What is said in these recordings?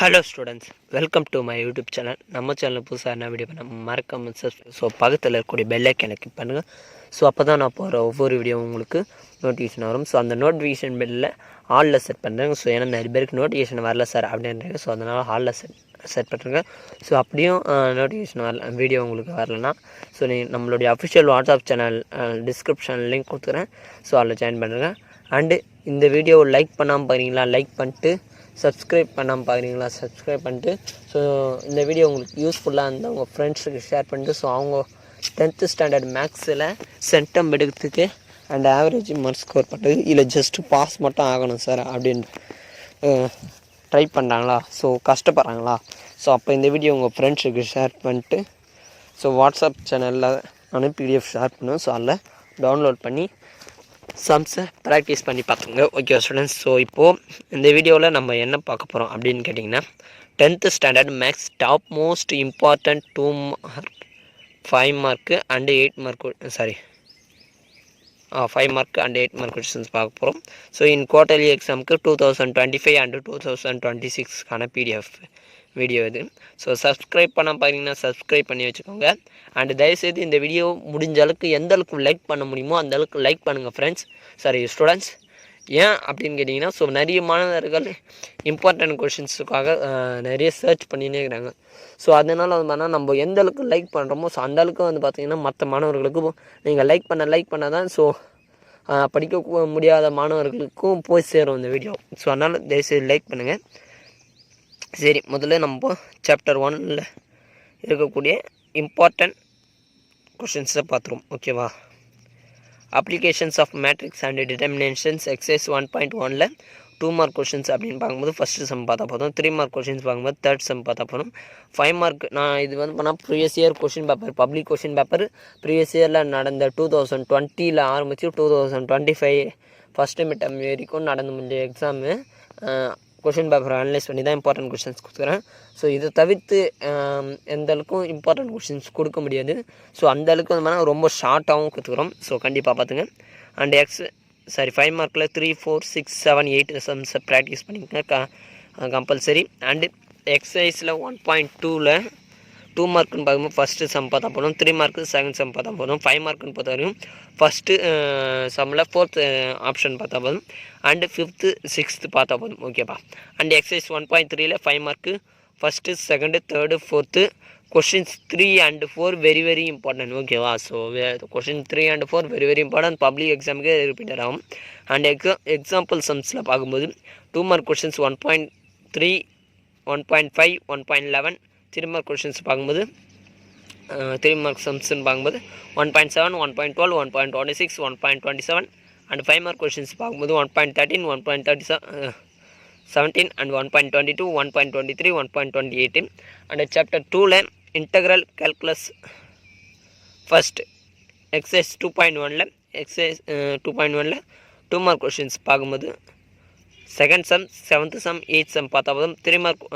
Hello students, welcome to my YouTube channel. நம்ம channel புதுசாக என்ன வீடியோ பண்ண மறக்காம ஸோ பக்கத்தில் இருக்கக்கூடிய பெல் ஐக்கானை கிளிக் பண்ணுங்கள். ஸோ அப்போ தான் நான் போகிற ஒவ்வொரு வீடியோ உங்களுக்கு நோட்டிஃபிகேஷன் வரும். ஸோ அந்த நோட்டிஃபிகேஷன் பெல்லில் ஆலில் செட் பண்ணுறேங்க. ஸோ ஏன்னா நிறைய பேருக்கு நோட்டிஃபிகேஷன் வரல சார் அப்படின்றாங்க. ஸோ அதனால் ஹாலில் செட் பண்ணுறேங்க. ஸோ அப்படியும் நோட்டிஃபிகேஷன் வரல, வீடியோ உங்களுக்கு வரலன்னா ஸோ நம்மளுடைய official WhatsApp channel description link கொடுத்துக்கிறேன். ஸோ அதில் ஜாயின் பண்ணுறேங்க. அண்டு இந்த வீடியோவை லைக் பண்ணாமல் பாருங்களா, லைக் பண்ணிட்டு சப்ஸ்கிரைப் பண்ணாமல் பார்க்குறீங்களா, சப்ஸ்கிரைப் பண்ணிட்டு ஸோ இந்த வீடியோ உங்களுக்கு யூஸ்ஃபுல்லாக இருந்தால் உங்கள் ஃப்ரெண்ட்ஸுக்கு ஷேர் பண்ணிட்டு ஸோ அவங்க 10th ஸ்டாண்டர்ட் மேக்ஸில் சென்டம் எடுக்கிறதுக்கு அண்ட் ஆவரேஜ் மார்க் ஸ்கோர் பண்ணுறது இல்லை ஜஸ்ட்டு பாஸ் மட்டும் ஆகணும் சார் அப்படின்னு ட்ரை பண்ணுறாங்களா, ஸோ கஷ்டப்படுறாங்களா, ஸோ அப்போ இந்த வீடியோ உங்கள் ஃப்ரெண்ட்ஸுக்கு ஷேர் பண்ணிட்டு ஸோ வாட்ஸ்அப் சேனலில் நான் பிடிஎஃப் ஷேர் பண்ணுவேன். ஸோ அதில் டவுன்லோட் பண்ணி சம்ஸை ப்ராக்டிஸ் பண்ணி பார்த்துங்க. ஓகே ஸ்டூடெண்ட்ஸ், ஸோ இப்போது இந்த வீடியோவில் நம்ம என்ன பார்க்க போகிறோம் அப்படின்னு கேட்டிங்கன்னா 10th standard maths top most important 2 mark 5 mark and 8 mark 5 mark and 8 mark questions பார்க்க போகிறோம். ஸோ இன் குவார்டர்லி எக்ஸாமுக்கு 2025 அண்டு 2026க்கான பிடிஎஃப் வீடியோ இது. ஸோ சப்ஸ்கிரைப் பண்ண பார்த்தீங்கன்னா சப்ஸ்கிரைப் பண்ணி வச்சுக்கோங்க. அண்டு தயவுசெய்து இந்த வீடியோ முடிஞ்ச அளவுக்கு எந்த அளவுக்கு லைக் பண்ண முடியுமோ அந்த அளவுக்கு லைக் பண்ணுங்கள் ஃப்ரெண்ட்ஸ், சாரி ஸ்டூடெண்ட்ஸ். ஏன் அப்படின்னு கேட்டிங்கன்னா ஸோ நிறைய மாணவர்கள் இம்பார்ட்டன்ட் கொஷின்ஸுக்காக நிறைய சர்ச் பண்ணினே இருக்கிறாங்க. ஸோ அதனால் வந்து பார்த்தா நம்ம எந்த அளவுக்கு லைக் பண்ணுறோமோ ஸோ அந்த அளவுக்கு வந்து பார்த்திங்கன்னா மற்ற மாணவர்களுக்கும் நீங்கள் லைக் பண்ண தான் ஸோ படிக்க முடியாத மாணவர்களுக்கும் போய் சேரும் இந்த வீடியோ. ஸோ அதனால் தயவுசெய்து லைக் பண்ணுங்கள். சரி, முதல்ல நம்ம சாப்டர் 1ல் இருக்கக்கூடிய இம்பார்ட்டன்ட் கொஷின்ஸை பார்த்துருவோம். ஓகேவா? Applications of matrix and determinations exercise 1.1ல் 2 மார்க் கொஷின்ஸ் அப்படின்னு பார்க்கும்போது ஃபஸ்ட்டு சம் பார்த்தா போதும். 3 மார்க் கொஷின்ஸ் பார்க்கும்போது தேர்ட் சம் பார்த்தா போதும். 5 மார்க் நான் இது வந்து பண்ணால் previous year question paper, public question paper previous இயரில் நடந்த 2020ல் ஆரம்பித்து 2025 ஃபஸ்ட்டு மிட் டர்ம் வரைக்கும் நடந்து முடிஞ்ச எக்ஸாமு கொஷின் பேப்பர் அனலைஸ் பண்ணி தான் இம்பார்ட்டன்ட் கொஷின்ஸ் கொடுக்குறேன். ஸோ இதை தவிர்த்து எந்த அளவுக்கும் இம்பார்ட்டன்ட் கொஷின்ஸ் கொடுக்க முடியாது. ஸோ அந்த அளவுக்கு வந்து ரொம்ப ஷார்ட்டாகவும் கொடுத்துக்கிறோம். ஸோ கண்டிப்பாக பார்த்துங்க. அண்ட் 5 மார்க்கில் 3, 4, 6, 7, 8 சம்ஸை ப்ராக்டிஸ் பண்ணிக்கங்க கம்பல்சரி. அண்டு எக்ஸசைஸில் 1.2ல் 2 மார்க்குன்னு பார்க்கும்போது ஃபஸ்ட்டு சம் பார்த்தா போதும். 3 மார்க்கு செகண்ட் சம் பார்த்தா போதும். 5 மார்க்குன்னு பொறுத்த வரைக்கும் ஃபஸ்ட்டு சம்மில் 4th ஆப்ஷன் பார்த்தா போதும். அண்டு 5th 6th பார்த்தா போதும். ஓகேப்பா? அண்ட் எக்ஸசைஸ் 1.3ல் 5 mark first second third 4th questions 3 and 4 very very important. ஓகேவா? So question 3 and 4 very very important, public எக்ஸாமுக்கு ரிப்பீட்டட் ஆகும். அண்ட் எக்ஸாம்பிள் சம்ஸில் பார்க்கும்போது 2 மார்க் கொஷின்ஸ் 1.3, 1.5, 1.11. 3 மார்க் கொஷின்ஸ் பார்க்கும்போது 3 மார்க் சம்ஸ்ன்னு பார்க்கும்போது 1.7, 1.12, 1.26, 1.27. அண்ட் 5 மார்க் கொஷின்ஸ் பார்க்கும்போது 1.13, 1.17 அண்ட் 1.22, 1.23, 1.28. அண்ட் சாப்டர் 2ல் integral calculus first exercise 2.1ல் 2 மார்க் கொஷின்ஸ் பார்க்கும்போது second sum, 7th sum, 8th sum பார்த்தா போதும். 3 மார்க்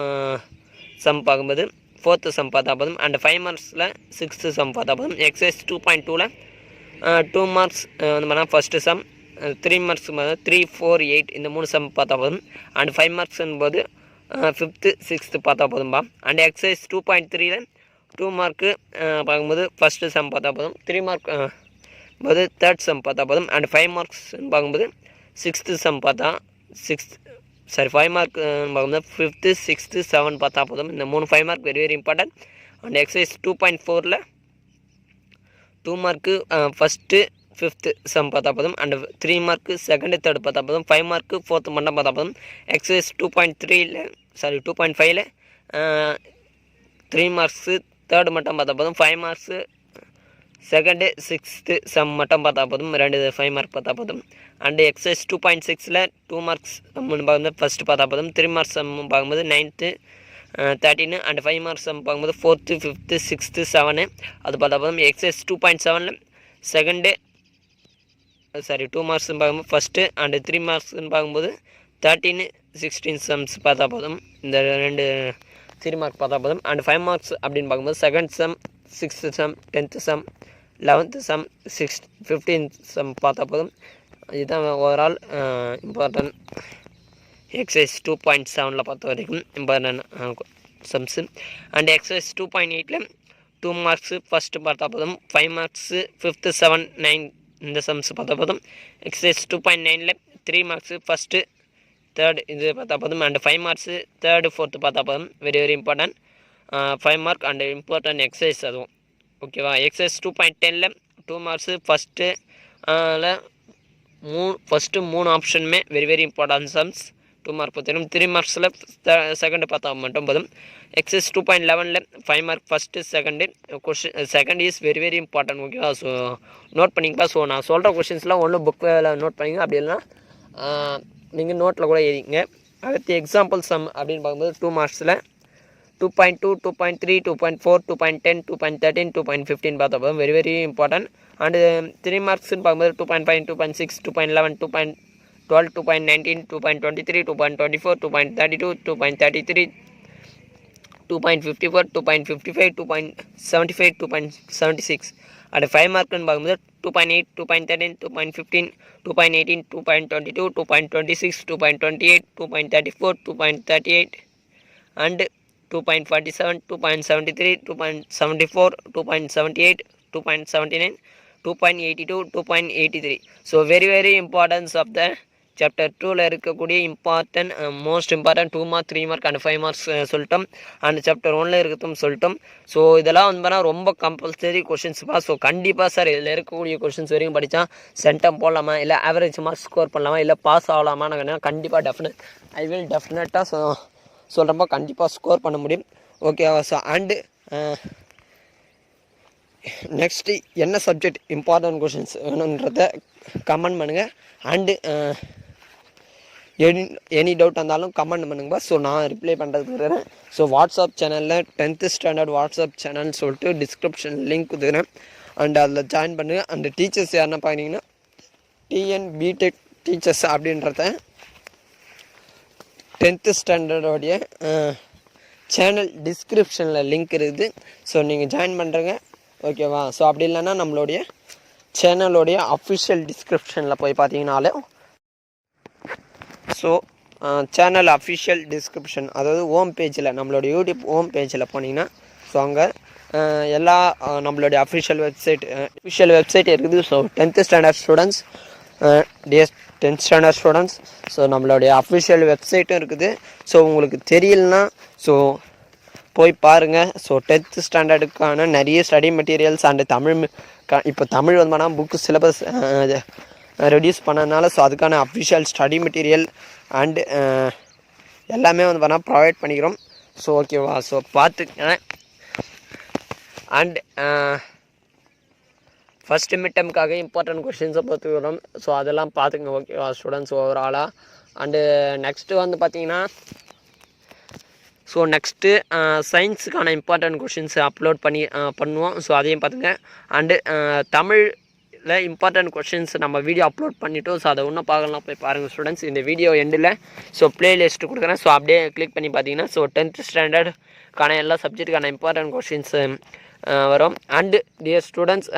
சம் பார்க்கும்போது 4th சம் பார்த்தா போதும். அண்ட் 5 மார்க்ஸில் 6th சம் பார்த்தா போதும். எக்ஸசைஸ் 2.2ல் 2 மார்க்ஸ் வந்து பண்ணால் ஃபஸ்ட்டு சம், 3 மார்க்ஸ் 3, 4, 8 இந்த 3 சம் பார்த்தா போதும். அண்ட் 5 மார்க்ஸ்ன்னு போது 5th 6th பார்த்தா போதும்பா. அண்ட் எக்ஸசைஸ் 2.3ல் 2 மார்க்கு பார்க்கும்போது ஃபஸ்ட்டு சம் பார்த்தா போதும். 3 மார்க் போது தேர்ட் சம் பார்த்தா போதும். அண்ட் 5 மார்க்ஸ்ன்னு பார்க்கும்போது 6th சம் பார்த்தா 5 மார்க் பார்க்கும்போது 5th 6th 7 பார்த்தா போதும். இந்த 3 5 mark very very important. And exercise 2.4ல் 2 மார்க்கு ஃபஸ்ட்டு 5th சம் பார்த்தா போதும். அண்ட் 3 மார்க்கு செகண்டு தேர்டு பார்த்தா போதும். 5 மார்க்கு 4th மட்டும் பார்த்தா போதும். எக்ஸசைஸ் 2.5ல் 3 மார்க்ஸு தேர்டு மட்டும் பார்த்தா போதும். 5 மார்க்ஸு செகண்டு 6th சம் மட்டும் பார்த்தா போதும். 2 5 மார்க் பார்த்தா போதும். அண்டு எக்ஸசைஸ் 2.6ல் 2 மார்க்ஸ் சம்னு பார்க்கும்போது ஃபஸ்ட்டு பார்த்தா போதும். 3 மார்க்ஸ் சம் பார்க்கும்போது 9th 13 அண்ட் 5 மார்க்ஸ் சம் பார்க்கும்போது 4th 5th 6th 7 அது பார்த்தா போதும். எக்ஸசைஸ் 2.7ல் செகண்டு 2 மார்க்ஸ்னு பார்க்கும்போது ஃபஸ்ட்டு அண்டு 3 மார்க்ஸ்ன்னு பார்க்கும்போது 13, 16 சம்ஸ் பார்த்தா போதும். இந்த 2 3 மார்க் பார்த்தா போதும். அண்ட் 5 மார்க்ஸ் அப்படின்னு பார்க்கும்போது second sum, 6th sum, 10th sum, 11th sum, 15th sum பார்த்தா போதும். இதுதான் ஓவரால் இம்பார்ட்டன்ட் எக்ஸசைஸ் 2.7ல் பொறுத்த வரைக்கும் இம்பார்ட்டன்ட் சம்ஸு. அண்ட் எக்ஸசைஸ் 2.8ல் 2 மார்க்ஸு ஃபஸ்ட்டு பார்த்தா போதும், 5 மார்க்ஸு 5th 7 9 இந்த சம்ஸ் பார்த்தா போதும். எக்ஸசைஸ் 2.9ல் 3 மார்க்ஸு ஃபஸ்ட்டு 3rd இது பார்த்தா போதும். அண்ட் 5 மார்க்ஸு 3rd 4th பார்த்தா போதும். Very important 5 mark and important exercise அதுவும். ஓகேவா. எக்ஸசைஸ் 2.10ல் 2 மார்க்ஸு ஃபஸ்ட்டு ஃபஸ்ட்டு 3 ஆப்ஷனுமே வெரி இம்பார்ட்டன்ட் சம்ஸ் 2 மார்க் பார்த்தீங்கன்னா. 3 மார்க்ஸில் செகண்டு பார்த்தா மட்டும் போதும். எக்ஸசைஸ் 2.11ல் 5 mark first second question. Second is very important. ஓகேவா. ஸோ நோட் பண்ணிங்கப்பா. ஸோ நான் சொல்கிற கொஷின்ஸ்லாம் ஒன்று புக்கில் நோட் பண்ணிங்க, அப்படி இல்லைனா நீங்கள் நோட்டில் கூட எழுதிங்க. அடுத்து எக்ஸாம்பிள் சம் அப்படின்னு பார்க்கும்போது 2 மார்க்ஸில் 2.2 2.3 2.4 2.10 2.13 2.15 பார்த்தா போதும். Very important. அண்டு 3 மார்க்ஸ்ன்னு பார்க்கும்போது 2.5 2.6 2.11 2.12 2.19 2.23 2.24 2.32 2.33 2.54 2.55 2.75 2.76. அண்ட் 5 மார்க்குன்னு பார்க்கும்போது 2.8 2.13 2.15 2.18 2.22 2.26 2.28 2.34 2.38 and 2.47 2.73 2.74 2.78 2.79 2.82 2.83. So very importance of the chapter 2ல் இருக்கக்கூடிய important most important 2 mark 3 mark and 5 marks சொல்லிட்டோம். அண்ட் சாப்டர் 1ல் இருக்கிறதும் சொல்லிட்டோம். ஸோ இதெல்லாம் வந்து பார்த்தா ரொம்ப கம்பல்சரி கொஷின்ஸ்ப்பா. ஸோ கண்டிப்பாக சார் இதில் இருக்கக்கூடிய கொஷின்ஸ் வரைக்கும் படித்தா சென்டம் போடலாமா, இல்லை ஆவரேஜ் மார்க்ஸ் ஸ்கோர் பண்ணலாமா, இல்லை பாஸ் ஆகலாமா, நாங்கள் கண்டிப்பாக ஐ வில் டெஃபினட்டாக சொல்கிறப்போ கண்டிப்பாக ஸ்கோர் பண்ண முடியும். ஓகேவா. ஸோ அண்டு நெக்ஸ்ட்டு என்ன சப்ஜெக்ட் இம்பார்ட்டன்ட் கொஷின்ஸ் வேணுன்றத கமெண்ட் பண்ணுங்கள். அண்டு எனி டவுட் இருந்தாலும் கமெண்ட் பண்ணுங்கப்பா. ஸோ நான் ரிப்ளை பண்ணுறதுக்கு இருக்கிறேன். ஸோ வாட்ஸ்அப் சேனலில் 10th ஸ்டாண்டர்ட் வாட்ஸ்அப் சேனல்னு சொல்லிட்டு டிஸ்கிரிப்ஷன் லிங்க் கொடுக்குறேன். அண்ட் அதில் ஜாயின் பண்ணுங்கள். அண்டு டீச்சர்ஸ் யாருன்னா பார்த்தீங்கன்னா டிஎன் பிடெக் டீச்சர்ஸ் அப்படின்றத 10th ஸ்டாண்டர்டோடைய சேனல் டிஸ்கிரிப்ஷனில் லிங்க் இருக்குது. ஸோ நீங்கள் ஜாயின் பண்ணுறங்க. ஓகேவா. ஸோ அப்படி இல்லைன்னா நம்மளுடைய சேனலோடைய அஃபிஷியல் டிஸ்கிரிப்ஷனில் போய் பார்த்தீங்கனாலே, ஸோ சேனல் அஃபிஷியல் டிஸ்கிரிப்ஷன், அதாவது ஹோம் பேஜில் நம்மளுடைய யூடியூப் ஹோம் பேஜில் போனீங்கன்னா ஸோ அங்கே எல்லா நம்மளுடைய அஃபிஷியல் வெப்சைட் இருக்குது. ஸோ 10th ஸ்டாண்டர்ட் ஸ்டூடெண்ட்ஸ், டிஎஸ் 10th ஸ்டாண்டர்ட் ஸ்டூடெண்ட்ஸ், ஸோ நம்மளுடைய அஃபிஷியல் வெப்சைட்டும் இருக்குது. ஸோ உங்களுக்கு தெரியலனா ஸோ போய் பாருங்கள். ஸோ 10th ஸ்டாண்டர்டுக்கான நிறைய ஸ்டடி மெட்டீரியல்ஸ் அண்டு தமிழ் இப்போ தமிழ் வந்து பார்த்தா புக்கு சிலபஸ் ரெடியூஸ் பண்ணதுனால ஸோ அதுக்கான அஃபிஷியல் ஸ்டடி மெட்டீரியல் அண்டு எல்லாமே வந்து பார்த்தா ப்ரொவைட் பண்ணிக்கிறோம். ஸோ ஓகேவா. ஸோ பார்த்துக்கங்க. அண்ட் ஃபஸ்ட்டு மிட் டேர்முக்காக இம்பார்ட்டன்ட் கொஷின்ஸை பார்த்துக்கிறோம். ஸோ அதெல்லாம் பார்த்துங்க. ஓகேவா ஸ்டூடெண்ட்ஸ் ஓவராலாக. அண்டு நெக்ஸ்ட்டு வந்து பார்த்தீங்கன்னா ஸோ நெக்ஸ்ட்டு சயின்ஸுக்கான இம்பார்ட்டன்ட் கொஷின்ஸ் அப்லோட் பண்ணுவோம். ஸோ அதையும் பார்த்துங்க. அண்டு தமிழில் இம்பார்ட்டன்ட் கொஷின்ஸ் நம்ம வீடியோ அப்லோட் பண்ணிவிட்டோம். ஸோ அதை இன்னும் பார்க்கலாம், போய் பாருங்கள் ஸ்டூடெண்ட்ஸ். இந்த வீடியோ எண்டில் ஸோ ப்ளேலிஸ்ட்டு கொடுக்குறேன். ஸோ அப்படியே கிளிக் பண்ணி பார்த்தீங்கன்னா ஸோ 10th ஸ்டாண்டர்டுக்கான எல்லா சப்ஜெக்ட்டுக்கான இம்பார்ட்டன்ட் கொஷின்ஸு வரும். அண்டு டியர் ஸ்டூடெண்ட்ஸ்,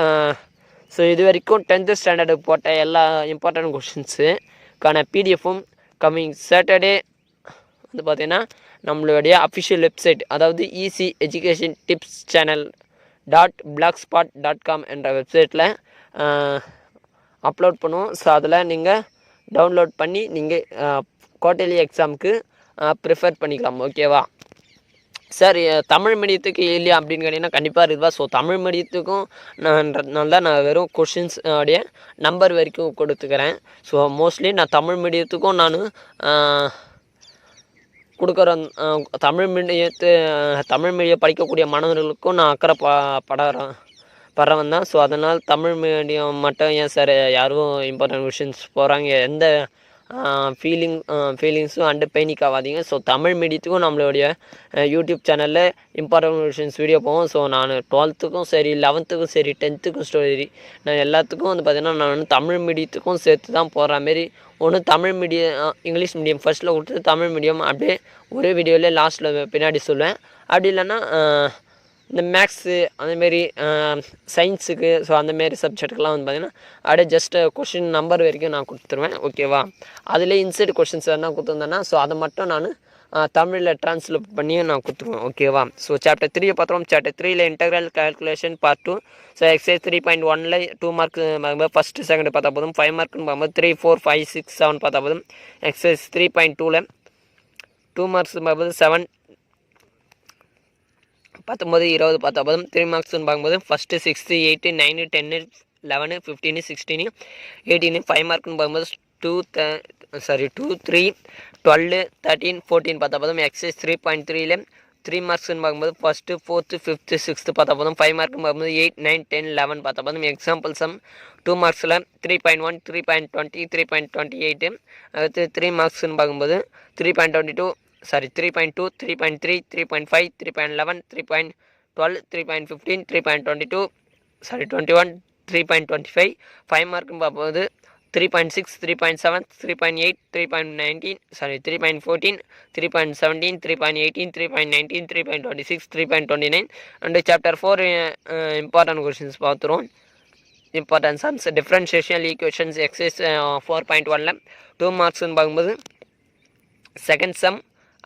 ஸோ இது வரைக்கும் 10th ஸ்டாண்டர்டுக்கு போட்ட எல்லா இம்பார்ட்டன்ட் கொஷின்ஸுக்கான பிடிஎஃப்பும் கம்மிங் சாட்டர்டே வந்து பார்த்தீங்கன்னா நம்மளுடைய அஃபிஷியல் வெப்சைட், அதாவது easy education tips channel .blogspot.com என்ற வெப்சைட்டில் அப்லோட் பண்ணுவோம். ஸோ அதில் நீங்கள் டவுன்லோட் பண்ணி நீங்கள் குவார்ட்டர்லி எக்ஸாமுக்கு ப்ரிஃபர் பண்ணிக்கலாம். ஓகேவா. சார் தமிழ் மீடியத்துக்கு இல்லையா அப்படின்னு கேட்டிங்கன்னா கண்டிப்பாக இருக்குவா. ஸோ தமிழ் மீடியத்துக்கும் நான் வெறும் கொஷின்ஸ் உடைய நம்பர் வரைக்கும் கொடுத்துக்கிறேன். ஸோ மோஸ்ட்லி நான் தமிழ் மீடியத்துக்கும் நான் கொடுக்குறேன். தமிழ் மீடியம் படிக்கக்கூடிய மாணவர்களுக்கும் நான் அக்கறை படுறவன் தான். ஸோ அதனால் தமிழ் மீடியம் மட்டும் ஏன் சார் யாரும் இம்பார்ட்டன்ட் கொஷின்ஸ் போகிறாங்க, எந்த ஃபீலிங்ஸும் அண்டு பெயினிக் ஆகாதீங்க. ஸோ தமிழ் மீடியத்துக்கும் நம்மளுடைய யூடியூப் சேனலில் இம்பார்ட்டன்ட் கொஷின்ஸ் வீடியோ போவோம். ஸோ நான் 12th சரி 11th சரி 10th சரி நான் எல்லாத்துக்கும் வந்து பார்த்திங்கன்னா நான் தமிழ் மீடியத்துக்கும் சேர்த்து தான் போடுற மாரி ஒன்று தமிழ் மீடியம் இங்கிலீஷ் மீடியம் ஃபஸ்ட்டில் கொடுத்து தமிழ் மீடியம் அப்படியே ஒரே வீடியோவிலே லாஸ்ட்டில் பின்னாடி சொல்லுவேன். அப்படி இல்லைன்னா இந்த மேக்ஸு அந்தமாரி சயின்ஸுக்கு ஸோ அந்தமாரி சப்ஜெக்ட்டுக்கெலாம் வந்து பார்த்திங்கன்னா அப்படியே ஜஸ்ட்டு கொஷின் நம்பர் வரைக்கும் நான் கொடுத்துருவேன் ஓகேவா. அதிலே இன்சைட் கொஷின்ஸ் என்ன கொடுத்துருந்தேன்னா ஸோ அதை மட்டும் நான் தமிழில் ட்ரான்ஸ்லேட் பண்ணியும் நான் கொடுத்துருவேன் ஓகேவா. ஸோ சாப்டர் 3 பார்த்துருவோம். சாப்டர் 3ல் integral calculation part 2. So exercise 3.1ல் 2 மார்க் பார்க்கும்போது ஃபஸ்ட்டு செகண்ட் பார்த்தா போதும், 5 மார்க்குன்னு பார்க்கும்போது 3, 4, 5, 6, 7 பார்த்தா போதும். எக்ஸைஸ் 3.2ல் 2 மார்க்ஸ் பார்க்கும்போது 7, 19, 20 பார்த்தா போதும். 3 மார்க்ஸ்னு பார்க்கும்போது ஃபஸ்ட்டு 6, 8, 9, 10, 11, 15, 16, 18, 5 மார்க்குன்னு பார்க்கும்போது 2, 3, 12, 13, 14 பார்த்தா போதும். எக்ஸைஸ் 3.3ல் 3 மார்க்ஸ்னு பார்க்கும்போது ஃபஸ்ட்டு 4th, 5th, 6th பார்த்தா போதும். 5 மார்க்குன்னு பார்க்கும்போது 8, 9, 10, 11 பார்த்தா போதும். எக்ஸாம்பிள் சம் 2 மார்க்ஸில் 3.1, 3.20, 3.28. அடுத்து 3 மார்க்ஸ்னு பார்க்கும்போது 3.22, 3.2, 3.3, 3.5, 3.11, 3.12, 3.15, 3.22, 21, 3.25. 5 மார்க்குன்னு பார்க்கும்போது 3.6, 3.7, 3.8, 3.19, 3.14, 3.17, 3.18, 3.19, 3.26, 3.29. And chapter 4 important questions பார்த்துருவோம். important sums, differential equations exercise 4.1ல் 2 மார்க்ஸ்னு பார்க்கும்போது second sum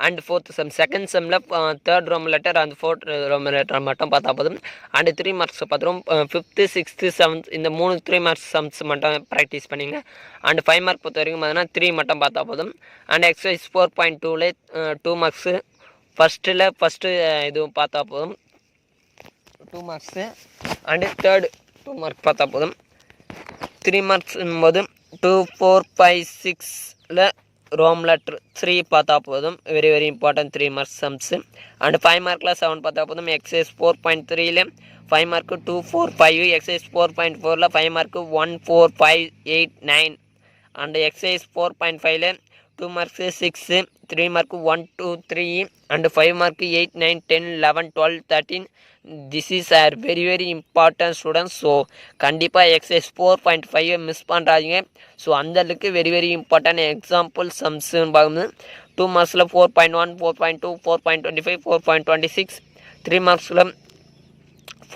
and fourth sum. Second செம்மில் third Roman letter and fourth Roman letter மட்டும் பார்த்தா போதும். அண்டு 3 மார்க்ஸ் பார்த்துருவோம். 5th, 6th, 7th இந்த 3 மார்க்ஸ் சம்ஸ் மட்டும் ப்ராக்டிஸ் பண்ணிங்க. அண்டு 5 மார்க் பொறுத்த வரைக்கும் பார்த்தீங்கன்னா 3 மட்டும் பார்த்தா போதும். அண்ட் எக்ஸசைஸ் 4.2ல் 2 மார்க்ஸு ஃபஸ்ட்டு இதுவும் பார்த்தா போதும் 2 மார்க்ஸு. அண்டு தேர்டு 2 மார்க் பார்த்தா போதும். 3 மார்க்ஸ் போது 2, 4, 5, 6ல் ரோம் லெட்டர் 3 பார்த்தா போதும். Very very important 3 marks sums. And 5 மார்க்கில் 7 பார்த்தா போதும். எக்ஸைஸ் 4.3ல் 5 மார்க்கு 2, 4, 5. எக்ஸைஸ் 4.4ல் 5 மார்க்கு 1, 4, 5, 8, 9. அண்ட் எக்ஸைஸ் 4.5ல் 2 marks 6, 3 mark 1, 2, 3. And 5 mark 8, 9, 10, 11, 12, 13. This is are very very important students. So கண்டிப்பாக எக்ஸைஸ் 4.5 மிஸ் பண்ணுறாதீங்க. ஸோ அந்தளவுக்கு வெரி வெரி இம்பார்ட்டன்ட் எக்ஸாம்பிள் சம்ஸ்ன்னு பார்க்கும்போது 2 மார்க்ஸில் 4.1, 4.2, 4.25, 4.26. 3 மார்க்ஸில்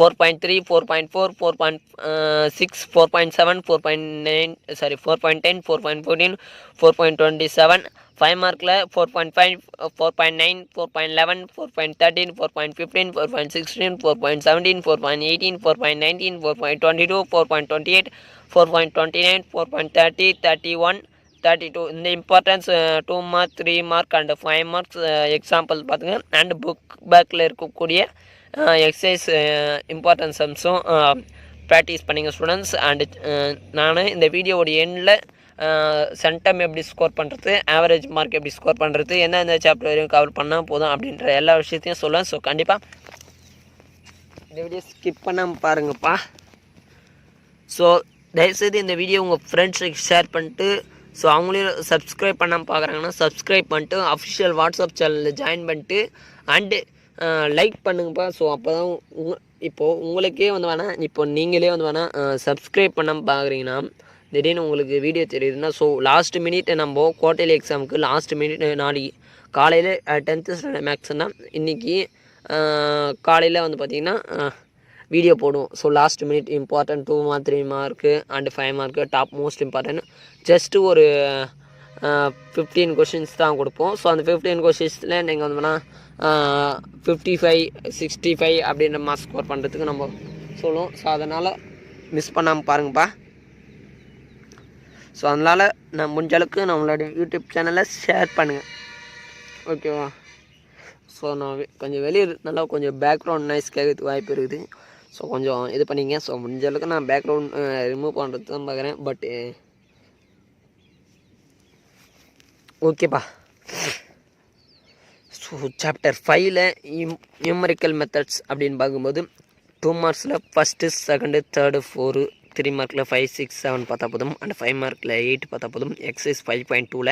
4.3, 4.4, 4.6, 4.7, 4.9, 4.10, 4.14, 4.27. 5 மார்க்கில் 4.5, 4.9, 4.11, 4.13, 4.15, 4.16, 4.17, 4.18, 4.19, 4.22, 4.28, 4.29, 4.30, 31, 32. இந்த importance 2 mark, 3 mark and 5 marks example பார்த்துங்க. அண்ட் புக் பேக்கில் இருக்கக்கூடிய எக்ஸசைஸ் இம்பார்ட்டன்ஸ் சம்ஸும் ப்ராக்டிஸ் பண்ணிங்க ஸ்டூடெண்ட்ஸ். அண்டு நான் இந்த வீடியோவோட எண்டில் சென்டம் எப்படி ஸ்கோர் பண்ணுறது, ஆவரேஜ் மார்க் எப்படி ஸ்கோர் பண்ணுறது, எந்தெந்த சாப்டர் வரையும் கவர் பண்ணால் போதும் அப்படின்ற எல்லா விஷயத்தையும் சொல்லுவேன். ஸோ கண்டிப்பாக இந்த வீடியோ ஸ்கிப் பண்ணாமல் பாருங்கப்பா. ஸோ தயவுசெய்து இந்த வீடியோ உங்கள் ஃப்ரெண்ட்ஸுக்கு ஷேர் பண்ணிட்டு, ஸோ அவங்களையும் சப்ஸ்கிரைப் பண்ணாமல் பார்க்குறாங்கன்னா சப்ஸ்கிரைப் பண்ணிட்டு அஃபிஷியல் வாட்ஸ்அப் சேனலில் ஜாயின் பண்ணிட்டு அண்டு லைக் பண்ணுங்கப்பா. ஸோ அப்போ தான் இப்போது உங்களுக்கே வந்து வேணால் இப்போ நீங்களே வந்து வேணால் சப்ஸ்கிரைப் பண்ணாமல் பார்க்குறீங்கன்னா திடீர்னு உங்களுக்கு வீடியோ தெரியுதுன்னா ஸோ லாஸ்ட் மினிட் நம்ம குவார்ட்டர்லி எக்ஸாமுக்கு லாஸ்ட் மினிட் நாளைக்கு காலையில் 10th ஸ்டாண்டர்ட் மேக்ஸ்னா இன்றைக்கி காலையில் வந்து பார்த்திங்கன்னா வீடியோ போடுவோம். So last minute important 2 mark, 3 mark and 5 mark top most important just ஒரு 15 கொஷின்ஸ் தான் கொடுப்போம். ஸோ அந்த 15 கொஷின்ஸில் நீங்கள் வந்து வேணால் 55, 65 அப்படின்ற மார்க்ஸ் ஸ்கோர் பண்ணுறதுக்கு நம்ம சொல்லுவோம். ஸோ அதனால் மிஸ் பண்ணாமல் பாருங்கப்பா. ஸோ அதனால் நான் முடிஞ்ச அளவுக்கு நம்மளோட யூடியூப் சேனலை ஷேர் பண்ணுங்கள் ஓகேவா. ஸோ நான் கொஞ்சம் வெளியே நல்லா கொஞ்சம் பேக்ரவுண்ட் நாய்ஸ் கேட்கறதுக்கு வாய்ப்பு இருக்குது. ஸோ கொஞ்சம் இது பண்ணிங்க. ஸோ முடிஞ்ச அளவுக்கு நான் பேக்ரவுண்ட் ரிமூவ் பண்ணுறது தான் பார்க்குறேன். பட்டு ஓகேப்பா. ஸோ சாப்டர் 5ல் நியூமரிக்கல் மெத்தட்ஸ் அப்படின்னு பார்க்கும்போது 2 மார்க்ஸில் ஃபஸ்ட்டு, செகண்டு, தேர்டு, 4, 3 மார்க்கில் 5, 6, 7 பார்த்தா போதும். அண்ட் 5 மார்க்கில் 8 பார்த்தா போதும். எக்ஸைஸ் 5.2ல்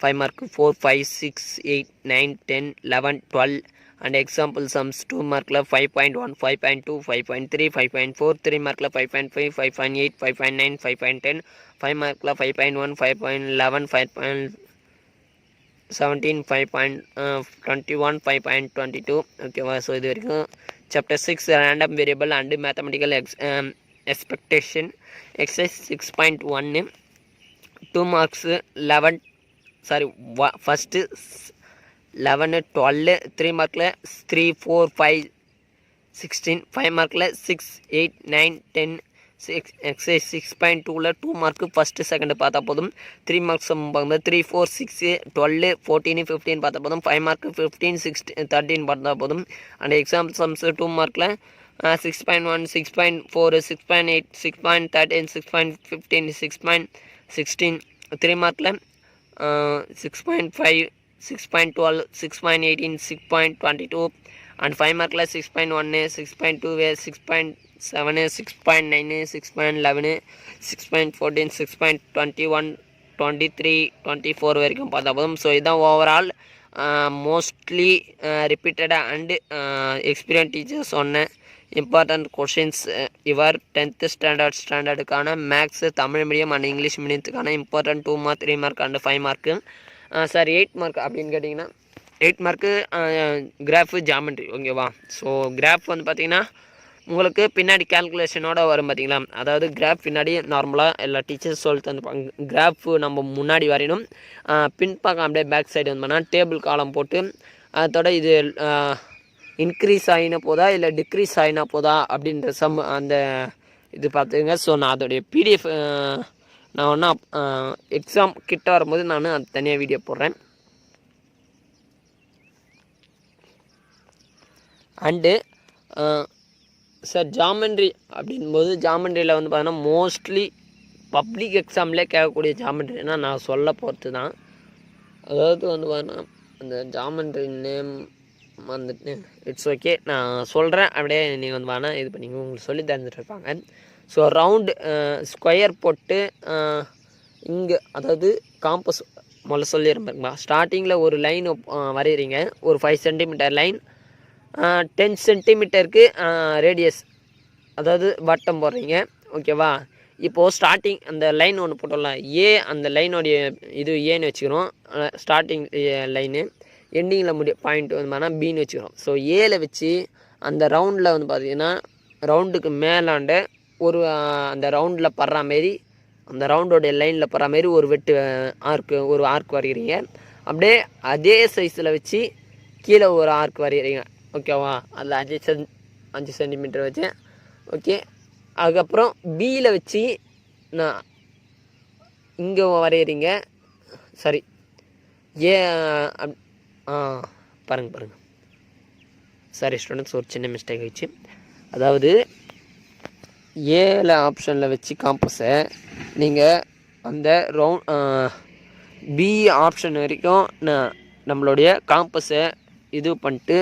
5 மார்க்கு 4, 5, 6, 8, 9, 10, 11, 12. அண்ட் எக்ஸாம்பிள் சம்ஸ் 2 மார்க்கில் 5.1, 5.2, 5.3, 5.4. 3 மார்க்கில் 5.5, 5.8, 5.9, 5.10. 5 மார்க்கில் 5.1, 5.11, 5.17, 5.21, 5.22. ஓகேவா. ஸோ இது வரைக்கும் Chapter 6 Random Variable and Mathematical Expectation. Exercise 6.1. 2 marks 11. Sorry, first 11, 12, 3 mark 3, 4, 5, 16, 5 mark 6, 8, 9, 10. Exercise 6.2 2 mark first second பார்த்தா போதும். 3 marks 3, 4, 6, 12, 14, 15 பார்த்தா போதும். 5 mark 15, 16, 13 பார்த்தா போதும். And example sums 2 mark 6.1, 6.4, 6.8, 6.13, 6.15, 6.16. 3 mark 6.5, 6.12, 6.18, 6.22. And 5 mark 6.1, 6.2, 6.7, 6.9, 6.11, 6.14, 6.21, 23, 24 வரைக்கும் பார்த்தா போதும். ஸோ இதுதான் ஓவரால் மோஸ்ட்லி ரிப்பீட்டடாக அண்டு எக்ஸ்பீரியன்ஸ் டீச்சர்ஸ் சொன்ன இம்பார்ட்டன்ட் கொஷின்ஸ் இவர் 10th ஸ்டாண்டர்டுக்கான maths Tamil medium and English மீடியத்துக்கான important 2 mark 3 mark and 5 mark. Sir 8 mark அப்படின்னு கேட்டிங்கன்னா 8 மார்க்கு கிராஃபு ஜாமெண்ட்ரி ஓகேவா. ஸோ கிராஃப் வந்து பார்த்திங்கன்னா உங்களுக்கு பின்னாடி கேல்குலேஷனோட வரும் பார்த்திங்களா. அதாவது கிராஃப் பின்னாடி நார்மலாக எல்லா டீச்சர்ஸ் சொல்லி தந்துப்பாங்க. கிராஃபு நம்ம முன்னாடி வரையணும், பின்பக்கம் அப்படியே பேக் சைடு வந்து பண்ணால் டேபிள் காலம் போட்டு அதோட இது இன்க்ரீஸ் ஆகினா போதா இல்லை டிக்ரீஸ் ஆகினா போதா அப்படின்ற அந்த இது பார்த்துங்க. ஸோ நான் அதோடைய பிடிஎஃப் நான் ஒன்றா எக்ஸாம் கிட்ட வரும்போது நான் அது தனியாக வீடியோ போடுறேன். அண்டு சார் ஜாமெண்ட்ரி அப்படின்போது ஜாமெண்ட்ரியில் வந்து பார்த்தீங்கன்னா மோஸ்ட்லி பப்ளிக் எக்ஸாம்லேயே கேட்கக்கூடிய ஜாமெண்ட்ரினா நான் சொல்ல போகிறது தான். அதாவது வந்து பார்த்தீங்கன்னா அந்த ஜாமெண்ட்ரி நேம் வந்துட்டு இட்ஸ் ஓகே நான் சொல்கிறேன், அப்படியே நீங்கள் வந்து பார்த்தீங்கன்னா இது பண்ணிங்க உங்களுக்கு சொல்லி தந்துட்டு இருப்பாங்க. ஸோ ரவுண்டு ஸ்கொயர் போட்டு இங்கே அதாவது காம்பஸ் முதல்ல சொல்லியிருப்பாங்களா. ஸ்டார்டிங்கில் ஒரு லைன் வரைகிறீங்க, ஒரு 5 சென்டிமீட்டர் லைன், 10 சென்டிமீட்டருக்கு ரேடியஸ் அதாவது வட்டம் போடுறீங்க ஓகேவா. இப்போது ஸ்டார்டிங் அந்த லைன் ஒன்று போட்டோம்லாம் அந்த லைனோடைய இது ஏன்னு வச்சுக்கிறோம். ஸ்டார்டிங் லைனு எண்டிங்கில் பாயிண்ட் வந்து பார்த்தீங்கன்னா பின்னு வச்சுக்கிறோம். ஸோ ஏல வச்சு அந்த ரவுண்டில் வந்து பார்த்திங்கன்னா ரவுண்டுக்கு மேலாண்ட ஒரு அந்த ரவுண்டில் படுற மாரி அந்த ரவுண்டோடைய லைனில் படுற மாரி ஒரு ஆர்க் வரைகிறீங்க. அப்படியே அதே சைஸில் வச்சு கீழே ஒரு ஆர்க் வரைகிறீங்க ஓகேவா. அதில் 5 சென்டிமீட்டர் வச்சு ஓகே. அதுக்கப்புறம் பியில் வச்சு நான் இங்கே வரைகிறீங்க. சரி பாருங்கள் சாரி ஸ்டூடெண்ட்ஸ், ஒரு சின்ன மிஸ்டேக் ஆகிடுச்சு. அதாவது ஏல ஆப்ஷனில் வச்சு காம்பஸை நீங்கள் அந்த பி ஆப்ஷன் வரைக்கும் நம்மளுடைய காம்பஸை இது பண்ணிட்டு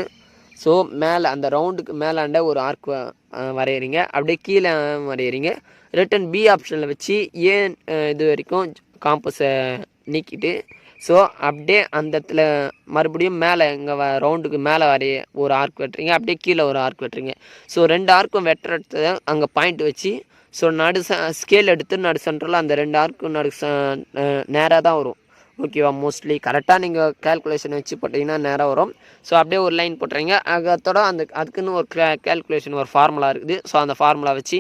ஸோ மேலே அந்த ரவுண்டுக்கு மேலாண்ட ஒரு ஆர்க் வரைகிறீங்க, அப்படியே கீழே வரைகிறீங்க. ரிட்டன் பி ஆப்ஷனில் வச்சு இது வரைக்கும் காம்பஸை நீக்கிட்டு ஸோ அப்படியே அந்த இடத்துல மறுபடியும் மேலே இங்கே ரவுண்டுக்கு மேலே வரைய ஒரு ஆர்க் வெட்டுறீங்க, அப்படியே கீழே ஒரு ஆர்க் வெட்டுறீங்க. ஸோ 2 ஆர்க்கும் வெட்டுறது அங்கே பாயிண்ட் வச்சு ஸோ ஸ்கேல் எடுத்து நடு சென்டரில் அந்த 2 ஆர்க்கும் நேராக தான் வரும் ஓகேவா. மோஸ்ட்லி கரெக்டாக நீங்கள் கேல்குலேஷன் வச்சு போட்டிங்கன்னா நேராக வரும். ஸோ அப்படியே ஒரு லைன் போட்டுறீங்க. அதோட அதுக்குன்னு ஒரு கேல்குலேஷன் ஒரு ஃபார்முலா இருக்குது. ஸோ அந்த ஃபார்முலா வச்சு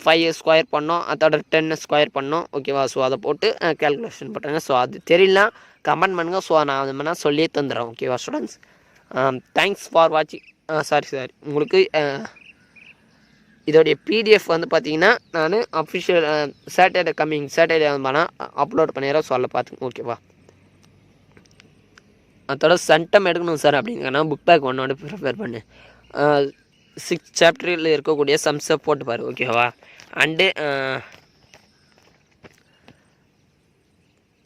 5 ஸ்கொயர் பண்ணோம், அதோட 10 ஸ்கொயர் பண்ணோம் ஓகேவா. ஸோ அதை போட்டு கேல்குலேஷன் பண்ணுறேங்க. ஸோ அது தெரியலனா கமெண்ட் பண்ணுங்கள். ஸோ நான் அது மாதிரி சொல்லியே தந்துடுறேன் ஓகேவா ஸ்டூடெண்ட்ஸ். தேங்க்ஸ் ஃபார் வாட்சிங். சாரி உங்களுக்கு இதோடைய பிடிஎஃப் வந்து பார்த்தீங்கன்னா நான் அஃபிஷியல் சாட்டர்டே வந்து பண்ணால் அப்லோட் பண்ணிடுறேன். சொல்ல பார்த்துங்க ஓகேவா. அதோட சென்டம் எடுக்கணும் சார் அப்படிங்கன்னா புக் பேக் 1 ப்ரிஃபர் பண்ணு. 6 சாப்டரில் இருக்கக்கூடிய சம்ஸை போட்டு பாரு ஓகேவா. அண்டு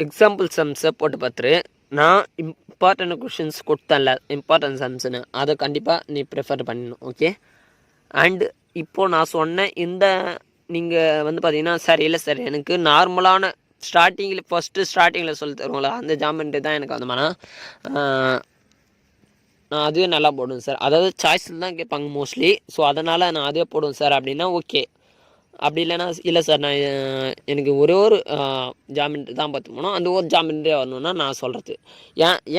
எக்ஸாம்பிள் சம்ஸை போட்டு பார்த்துரு. நான் இம்பார்ட்டன்ட் கொஷின்ஸ் கொடுத்தேன்ல இம்பார்ட்டன்ட் சம்ஸ்னு, அதை கண்டிப்பாக நீ ப்ரிஃபர் பண்ணணும் ஓகே. அண்டு இப்போது நான் சொன்ன நீங்கள் வந்து பார்த்தீங்கன்னா சார் இல்லை சார் எனக்கு நார்மலான ஸ்டார்டிங்கில் சொல்லி தருவோம்ல அந்த ஜாமெண்ட்ரி தான் எனக்கு வந்தோம்னா நான் அதுவே நல்லா போடுவேன் சார். அதாவது சாய்ஸில் தான் கேட்பாங்க மோஸ்ட்லி. ஸோ அதனால் நான் அதே போடுவேன் சார் அப்படின்னா ஓகே. அப்படி இல்லைன்னா இல்லை சார் நான் எனக்கு ஒரே ஒரு ஜாமெண்ட்ரி தான் பார்த்து போனோம், அந்த ஒரு ஜாமெண்ட்ரியாக வரணுன்னா நான் சொல்கிறது.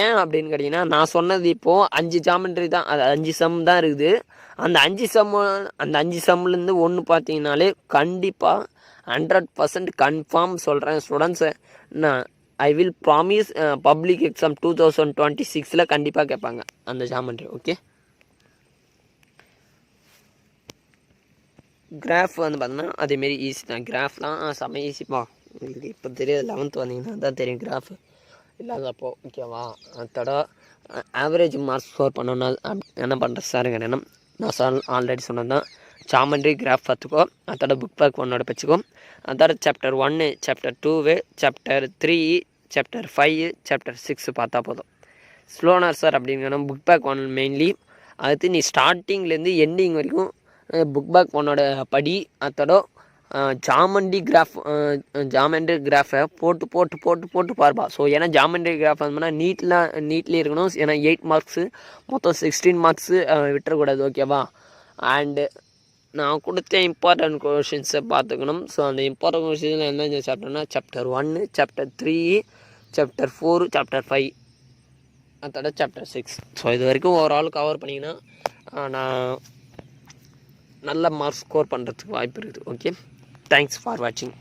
ஏன் அப்படின்னு கேட்டிங்கன்னா, நான் சொன்னது இப்போது 5 ஜாமெண்ட்ரி தான், அது 5 சம் தான் இருக்குது. அந்த 5 சம்லேருந்து ஒன்று பார்த்தீங்கனாலே கண்டிப்பாக 100% கன்ஃபார்ம் சொல்கிறேன் ஸ்டூடெண்ட்ஸை, நான் I will promise public exam 2026 கண்டிப்பாக கேட்பாங்க அந்த ஜாமெண்ட்ரி. ஓகே, கிராஃப் வந்து பார்த்தோன்னா அதேமாரி ஈஸி தான். கிராஃப்லாம் செம்ம ஈஸிப்பா, உங்களுக்கு இப்போ தெரியாது, 11th வந்தீங்கன்னா தான் தெரியும் கிராஃப் இல்லாதப்போ. ஓகேவா, அதோட ஆவரேஜ் மார்க்ஸ் ஸ்கோர் பண்ணோன்னா என்ன பண்ணுறது சார் கேட்டேன்னா, நான் ஆல்ரெடி சொன்னது தான், ஜாமெண்ட்ரி கிராஃப் பார்த்துக்கோ, அதோட புக் பேக் 1 படிச்சுக்கோ, அதோட chapter 1, chapter 2, chapter 3, chapter 5, chapter 6 பார்த்தா போதும். ஸ்லோனர் சார் அப்படிங்கிற புக் பேக் 1 மெயின்லி, அடுத்து நீ ஸ்டார்டிங்லேருந்து எண்டிங் வரைக்கும் புக் பேக் 1 படி, அதோட ஜாமெண்ட்ரி கிராஃபை போட்டு பார்ப்பா. ஸோ ஏன்னா ஜாமெண்ட்ரி கிராஃப் வந்தோம்னா நீட்லேயே இருக்கணும். ஏன்னா 8 மார்க்ஸு மொத்தம் 16 மார்க்ஸு விட்டுறக்கூடாது. ஓகேவா, அண்டு நான் கொடுத்த இம்பார்ட்டன்ட் கொஷின்ஸை பார்த்துக்கணும். ஸோ அந்த இம்பார்ட்டன்ட் கொஷின்ஸில் என்ன சாப்டர்னா சாப்டர் 1, சாப்டர் 3, சாப்டர் 4, சாப்டர் 5, அதோட சாப்டர் 6. ஸோ இது வரைக்கும் ஓவரால் கவர் பண்ணிங்கன்னா நான் நல்ல மார்க்ஸ் ஸ்கோர் பண்ணுறதுக்கு வாய்ப்பு இருக்குது. ஓகே, தேங்க்ஸ் ஃபார் வாட்சிங்.